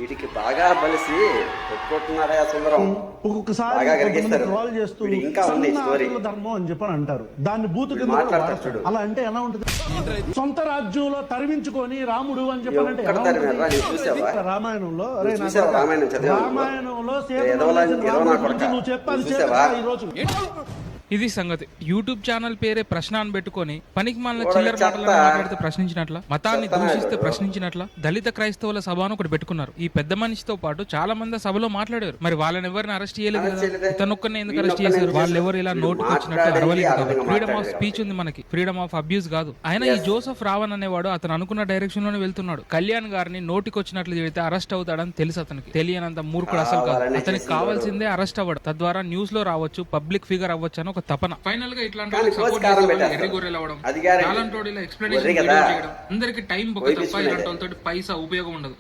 వీడికి బాగా బలిసి పెట్టుకుంటున్నారా సుందరం. ఒక్కొక్కసారి ట్రోల్ చేస్తూ ఇంకా ఉంది స్టోరీ. ధర్మం అని చెప్పని అంటారు, దాన్ని బూతు మాట్లాడతాడు. అలా అంటే ఎలా ఉంటుంది? సొంత రాజ్యంలో తరిమించుకొని రాముడు అని చెప్పాలంటే రామాయణంలో నువ్వు చెప్పాలి ఈ రోజు. ఇది సంగతి. యూట్యూబ్ ఛానల్ పేరే ప్రశ్న అని పెట్టుకొని పనికి మాలిన చిల్లర మాటలను మాట్లాడితే ప్రశ్నించినట్ల, మతాన్ని దూషిస్తే ప్రశ్నించినట్ల దళిత క్రైస్తవుల సభను ఒకటి పెట్టుకున్నారు. ఈ పెద్ద మనిషితో పాటు చాలా మంది సభలో మాట్లాడారు. మరి వాళ్ళని ఎవరిని అరెస్ట్ చేయలేదు కదా, ఇతనొక్కరిని ఎందుకు అరెస్ట్ చేశారు? వాళ్ళు ఎవరు ఇలా నోటుకు వచ్చినట్టు అరవలేదు కాబట్టి. ఫ్రీడమ్ ఆఫ్ స్పీచ్ ఉంది మనకి, ఫ్రీడమ్ ఆఫ్ అబ్యూస్ కాదు. ఆయన ఈ జోసెఫ్ రావణ్ అనేవాడు అతను అనుకున్న డైరెక్షన్ లోనే వెళ్తున్నాడు. కళ్యాణ్ గారిని నోటికి వచ్చినట్లు చెబితే అరెస్ట్ అవుతాడని తెలుసు అతనికి. తెలియనంత మూర్ఖుడు అసలు కాదు. అతనికి కావాల్సిందే అరెస్ట్ అవ్వడం, తద్వారా న్యూస్ లో రావచ్చు, పబ్లిక్ ఫిగర్ అవ్వచ్చు అని ఒక తపన. ఫైనల్ గా ఇట్లాంటి ఎక్స్ప్లెనేషన్ అందరికి టైం తప్ప ఇలాంటి వాళ్ళతో పైసా ఉపయోగం ఉండదు.